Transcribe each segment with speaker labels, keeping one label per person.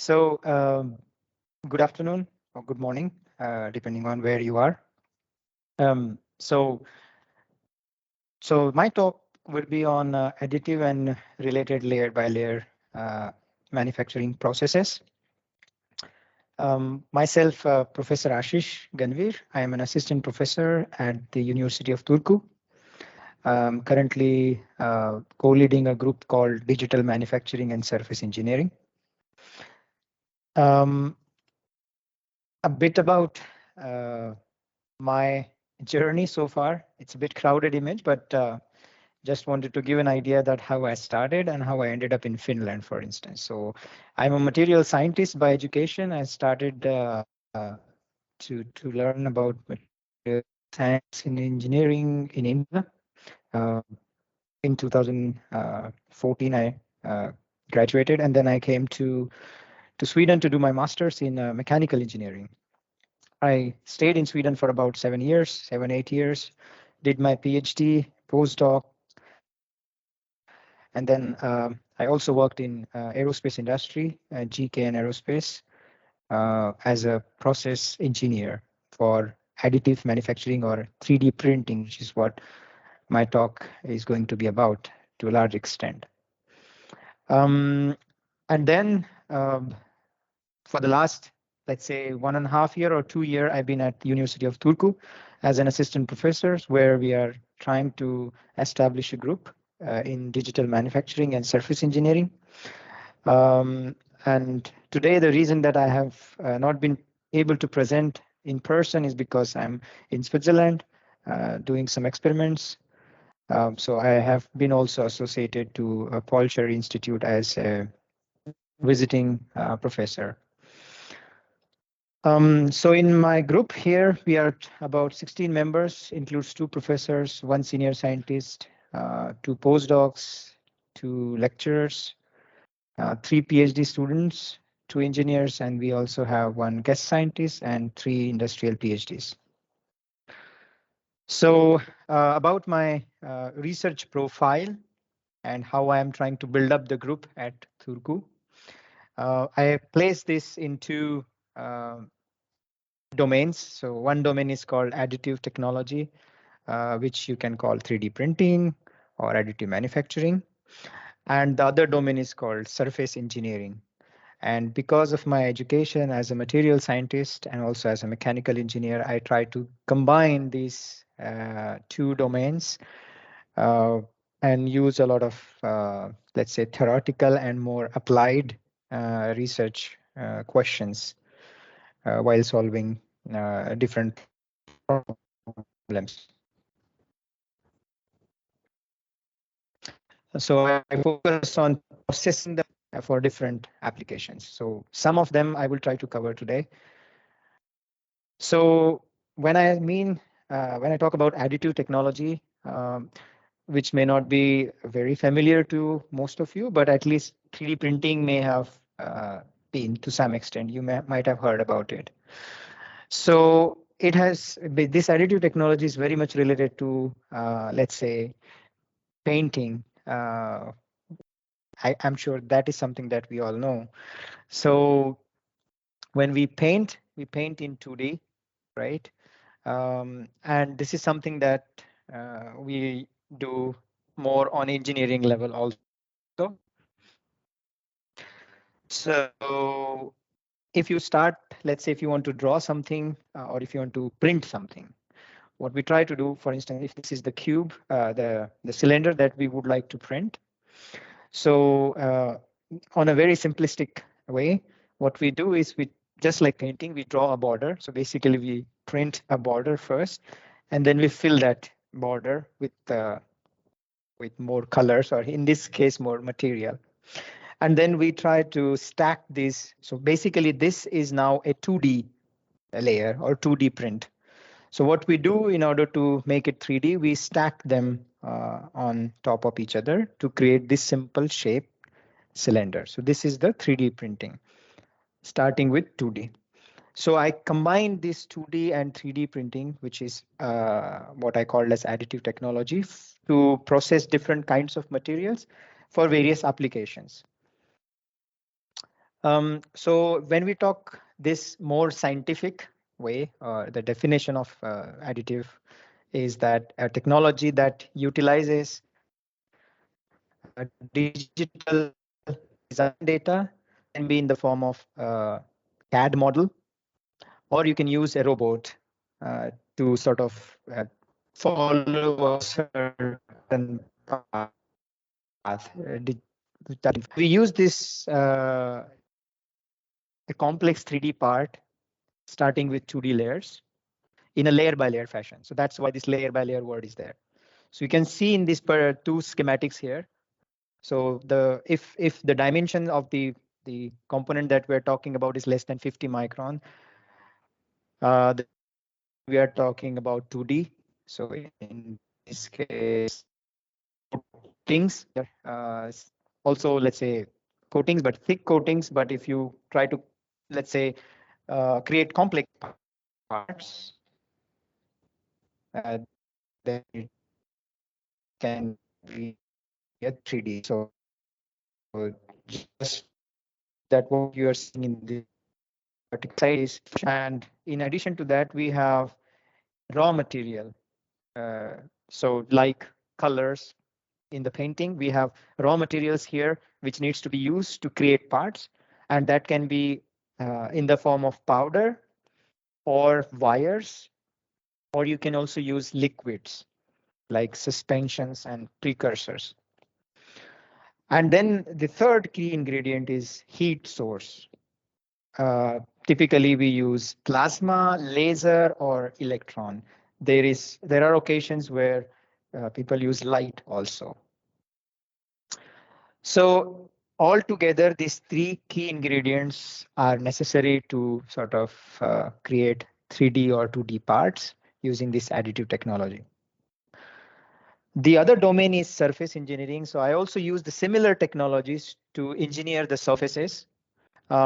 Speaker 1: Good afternoon or good morning, depending on where you are. Um, so, so my talk will be on additive and related layer by layer manufacturing processes. Myself, Professor Ashish Ganvir. I am an assistant professor at the University of Turku. Currently co-leading a group called Digital Manufacturing and Surface Engineering. A bit about my journey so far. It's a bit crowded image, but just wanted to give an idea that how I started and how I ended up in Finland, for instance. So I'm a material scientist by education. I started to learn about material science and engineering in India. In 2014, I graduated, and then I came to Sweden to do my master's in mechanical engineering. I stayed in Sweden for about 8 years, did my PhD, postdoc, and then I also worked in aerospace industry, GK and aerospace, as a process engineer for additive manufacturing or 3D printing, which is what my talk is going to be about to a large extent. And then for the last, let's say, 1.5 year or 2 year, I've been at the University of Turku as an assistant professor, where we are trying to establish a group in digital manufacturing and surface engineering. And today, the reason that I have not been able to present in person is because I'm in Switzerland doing some experiments. So I have been also associated to Paul Scherrer Institute as a visiting professor. So in my group here, we are about 16 members, includes 2 professors, 1 senior scientist, 2 postdocs, 2 lecturers, 3 PhD students, 2 engineers, and we also have 1 guest scientist and 3 industrial PhDs. So about my research profile and how I am trying to build up the group at Turku. I place this into domains. So one domain is called additive technology, which you can call 3D printing or additive manufacturing. And the other domain is called surface engineering. And because of my education as a material scientist and also as a mechanical engineer, I try to combine these 2 domains and use a lot of, let's say, theoretical and more applied research questions while solving different problems. So I focus on processing them for different applications. So some of them I will try to cover today. So when I talk about additive technology, which may not be very familiar to most of you, but at least 3D printing may have been to some extent. You might have heard about it. So this additive technology is very much related to, let's say, painting. I'm sure that is something that we all know. So when we paint in 2D, right? And this is something that we do more on engineering level also. So if you start, let's say if you want to draw something or if you want to print something, what we try to do, for instance, if this is the cube, the cylinder that we would like to print. So on a very simplistic way, what we do is we, just like painting, we draw a border. So basically we print a border first, and then we fill that border with more colors, or in this case, more material. And then we try to stack these. So basically this is now a 2D layer or 2D print. So what we do in order to make it 3D, we stack them on top of each other to create this simple shape cylinder. So this is the 3D printing, starting with 2D. So I combine this 2D and 3D printing, which is what I call as additive technology, to process different kinds of materials for various applications. So when we talk this more scientific way, the definition of additive is that a technology that utilizes digital design data, can be in the form of CAD model, or you can use a robot to sort of follow a certain path. We use this a complex 3D part starting with 2D layers in a layer by layer fashion. So that's why this layer by layer word is there. So you can see in these two schematics here. So if the dimension of the component that we're talking about is less than 50 micron, then we are talking about 2D. So in this case, coatings also, let's say, coatings, but thick coatings. But if you try to, let's say, create complex parts, then it can be a 3D. So just that what you are seeing in this particular slide is, and in addition to that, we have raw material. So like colors in the painting, we have raw materials here, which needs to be used to create parts. And that can be in the form of powder or wires, or you can also use liquids like suspensions and precursors. And then the third key ingredient is heat source. Uh, Typically, we use plasma, laser, or electron. There are occasions where people use light also. So altogether, these three key ingredients are necessary to sort of create 3D or 2D parts using this additive technology. The other domain is surface engineering. So I also use the similar technologies to engineer the surfaces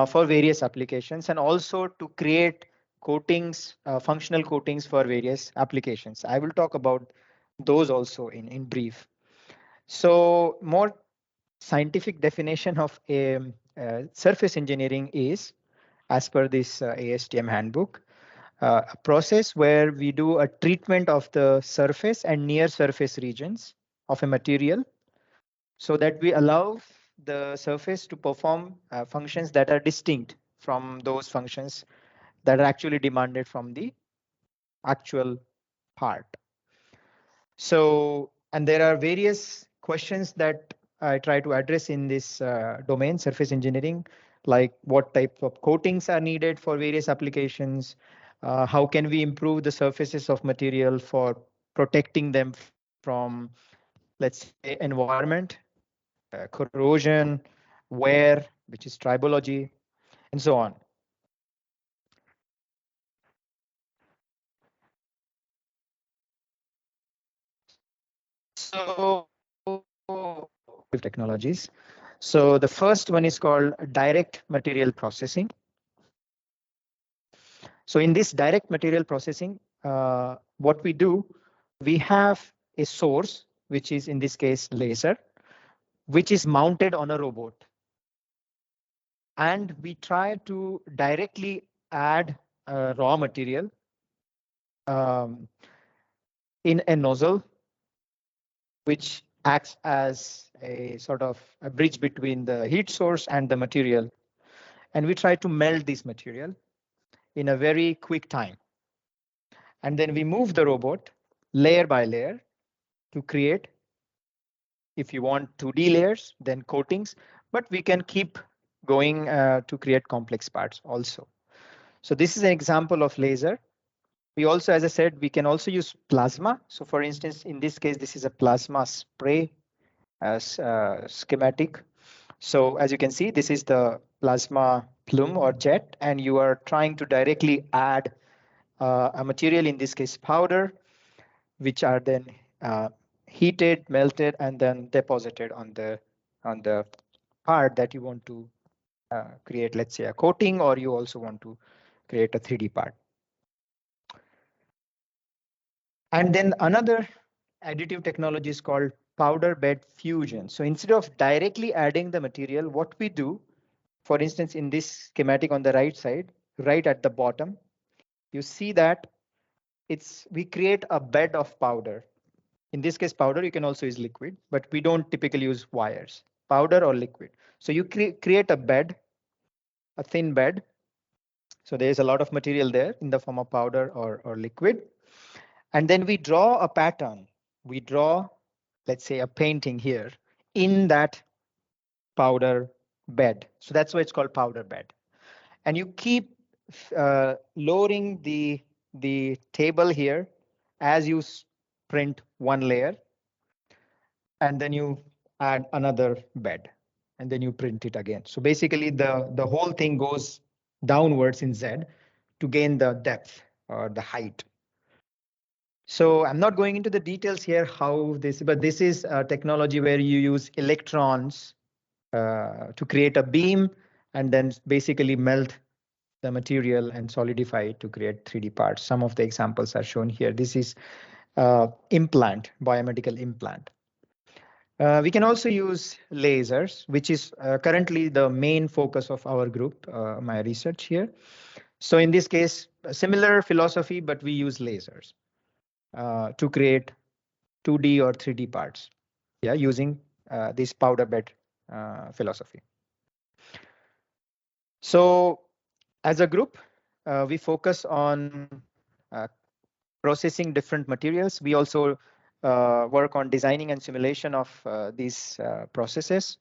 Speaker 1: for various applications, and also to create coatings, functional coatings for various applications. I will talk about those also in brief. So more scientific definition of surface engineering is, as per this ASTM handbook, a process where we do a treatment of the surface and near surface regions of a material, so that we allow the surface to perform functions that are distinct from those functions that are actually demanded from the actual part. So, and there are various questions that I try to address in this domain, surface engineering, like what type of coatings are needed for various applications, how can we improve the surfaces of material for protecting them from, let's say, environment, corrosion, wear, which is tribology, and so on. So technologies. So the first one is called direct material processing. So in this direct material processing, what we do, we have a source, which is in this case laser, which is mounted on a robot. And we try to directly add raw material um, in a nozzle, which acts as a sort of a bridge between the heat source and the material. And we try to melt this material in a very quick time. And then we move the robot layer by layer to create, if you want 2D layers, then coatings, but we can keep going to create complex parts also. So this is an example of laser. We also, as I said, we can also use plasma. So for instance, in this case, this is a plasma spray as schematic. So as you can see, this is the plasma plume or jet, and you are trying to directly add a material, in this case powder, which are then heated, melted, and then deposited on the part that you want to create, let's say a coating, or you also want to create a 3D part. And then another additive technology is called powder bed fusion. So instead of directly adding the material, what we do, For instance, in this schematic on the right side, right at the bottom, you see that we create a bed of powder. In this case, powder, you can also use liquid, but we don't typically use wires, powder or liquid. So you create a bed, a thin bed. So there is a lot of material there in the form of powder or liquid. And then we draw a pattern. We draw, let's say, a painting here in that powder bed. So that's why it's called powder bed. And you keep lowering the table here as you print one layer, and then you add another bed, and then you print it again. So basically the whole thing goes downwards in Z to gain the depth or the height. So I'm not going into the details here how this, but this is a technology where you use electrons to create a beam and then basically melt the material and solidify it to create 3D parts. Some of the examples are shown here. This is implant, biomedical implant. We can also use lasers, which is currently the main focus of our group, my research here. So in this case, a similar philosophy, but we use lasers to create 2D or 3D parts, yeah, using this powder bed philosophy. So as a group, we focus on uh, processing different materials. We also work on designing and simulation of these processes.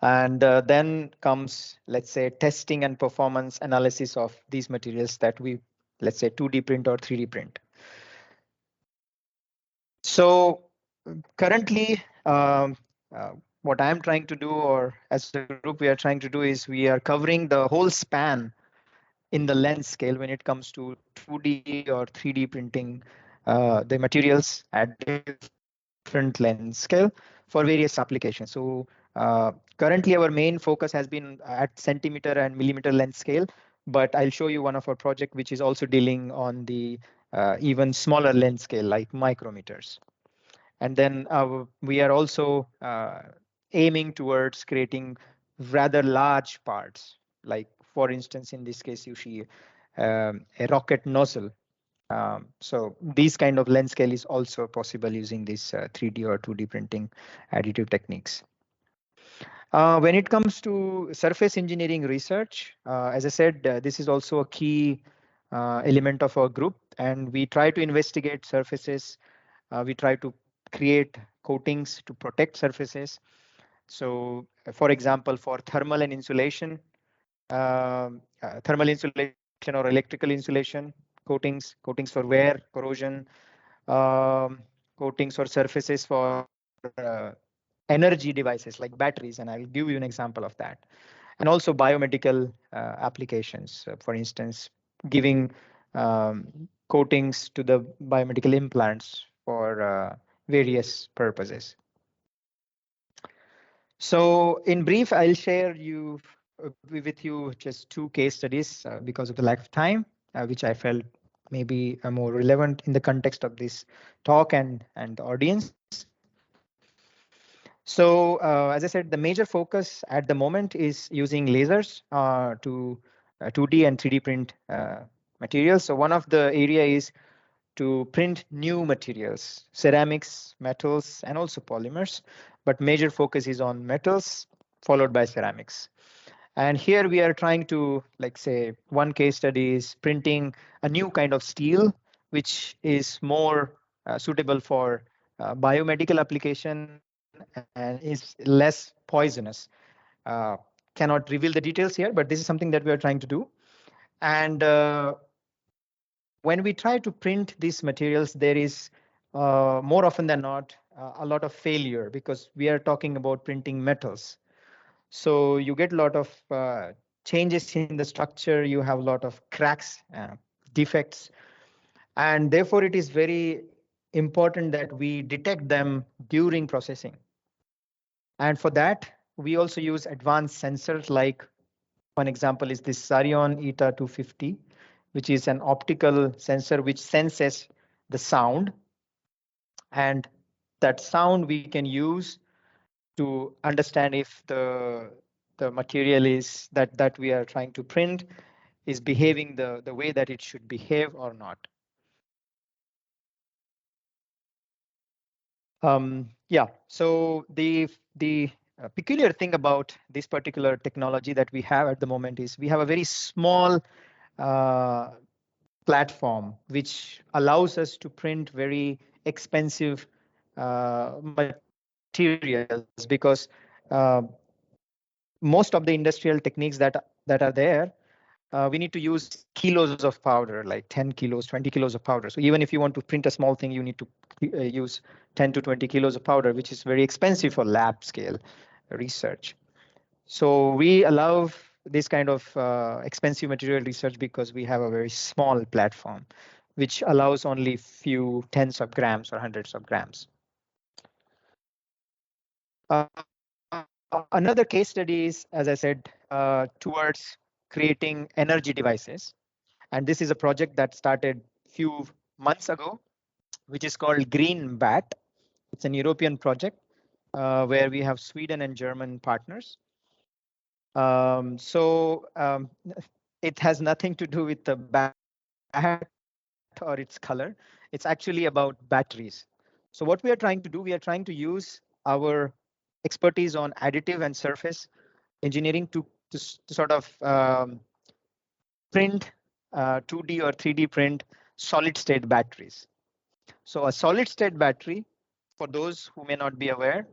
Speaker 1: And then comes, let's say, testing and performance analysis of these materials that we, let's say, 2D print or 3D print. So currently, what I'm trying to do, or as a group we are trying to do, is we are covering the whole span in the lens scale when it comes to 2D or 3D printing the materials at different lens scale for various applications. So currently our main focus has been at centimeter and millimeter lens scale, but I'll show you one of our project which is also dealing on the even smaller lens scale like micrometers. And then we are also aiming towards creating rather large parts, like for instance, in this case, you see a rocket nozzle. So these kind of lens scale is also possible using this 3D or 2D printing additive techniques. When it comes to surface engineering research, as I said, this is also a key element of our group, and we try to investigate surfaces. We try to create coatings to protect surfaces. So, for example, for thermal and insulation, thermal insulation or electrical insulation, coatings for wear, corrosion, um, coatings or surfaces for energy devices like batteries, and I'll give you an example of that. And also biomedical applications, for instance, giving coatings to the biomedical implants for various purposes. So in brief, I'll share with you just two case studies because of the lack of time, which I felt maybe more relevant in the context of this talk and the audience. So as I said, the major focus at the moment is using lasers to 2D and 3D print materials. So one of the area is to print new materials, ceramics, metals, and also polymers. But major focus is on metals, followed by ceramics. And here we are trying to, like say, one case study is printing a new kind of steel, which is more suitable for biomedical application and is less poisonous. Uh, cannot reveal the details here, but this is something that we are trying to do. And when we try to print these materials, there is more often than not a lot of failure because we are talking about printing metals. So you get a lot of changes in the structure. You have a lot of cracks, defects, and therefore it is very important that we detect them during processing. And for that, we also use advanced sensors like one example is this Sarion ETA 250, which is an optical sensor which senses the sound. And that sound we can use to understand if the material is that we are trying to print is behaving the way that it should behave or not. Yeah, so the peculiar thing about this particular technology that we have at the moment is we have a very small uh, platform which allows us to print very expensive materials because most of the industrial techniques that are there, we need to use kilos of powder, like 10 kilos, 20 kilos of powder. So even if you want to print a small thing, you need to use 10 to 20 kilos of powder, which is very expensive for lab scale research. So we allow this kind of expensive material research because we have a very small platform, which allows only few tens of grams or hundreds of grams. Uh, Another case study is, as I said, towards creating energy devices. And this is a project that started few months ago, which is called Green Bat. It's an European project where we have Sweden and German partners. So it has nothing to do with the bat or its color. It's actually about batteries. So what we are trying to do, we are trying to use our expertise on additive and surface engineering to sort of print 2D or 3D print solid state batteries. So a solid state battery, for those who may not be aware,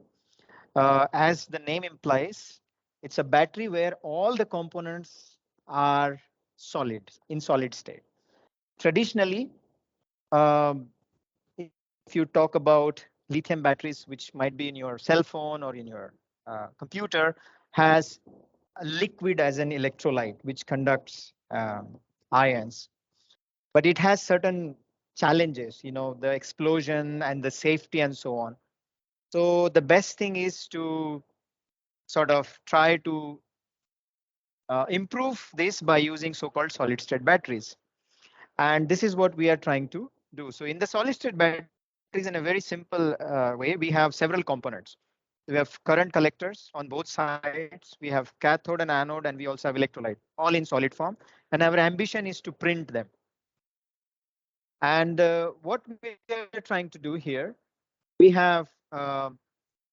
Speaker 1: as the name implies, it's a battery where all the components are solid, in solid state. Traditionally, um, if you talk about lithium batteries, which might be in your cell phone or in your computer, has a liquid as an electrolyte, which conducts ions. But it has certain challenges, the explosion and the safety and so on. So the best thing is to sort of try to improve this by using so-called solid state batteries. And this is what we are trying to do. So in the solid state batteries, in a very simple way, we have several components. We have current collectors on both sides. We have cathode and anode, and we also have electrolyte, all in solid form. And our ambition is to print them. And what we are trying to do here, we have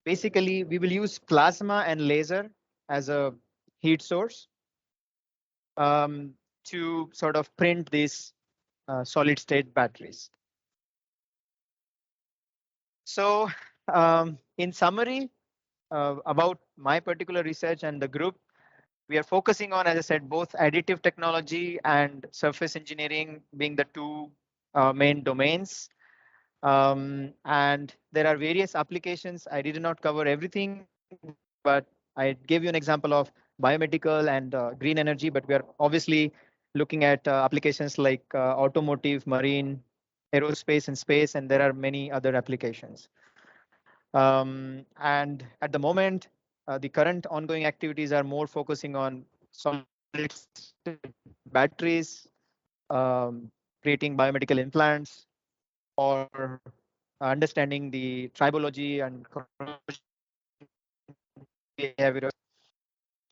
Speaker 1: basically, we will use plasma and laser as a heat source to sort of print these solid state batteries. So in summary, about my particular research and the group, we are focusing on, as I said, both additive technology and surface engineering being the two main domains. And there are various applications. I did not cover everything, but I gave you an example of biomedical and green energy, but we are obviously looking at applications like automotive, marine, aerospace and space, and there are many other applications. And at the moment, the current ongoing activities are more focusing on solid batteries, creating biomedical implants, or understanding the tribology and behavior.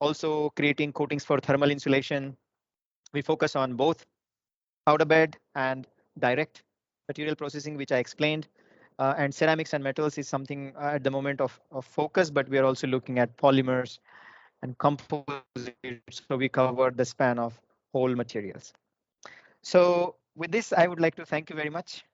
Speaker 1: Also creating coatings for thermal insulation. We focus on both powder bed and direct material processing, which I explained. And ceramics and metals is something at the moment of focus, but we are also looking at polymers and composites. So we cover the span of whole materials. So with this, I would like to thank you very much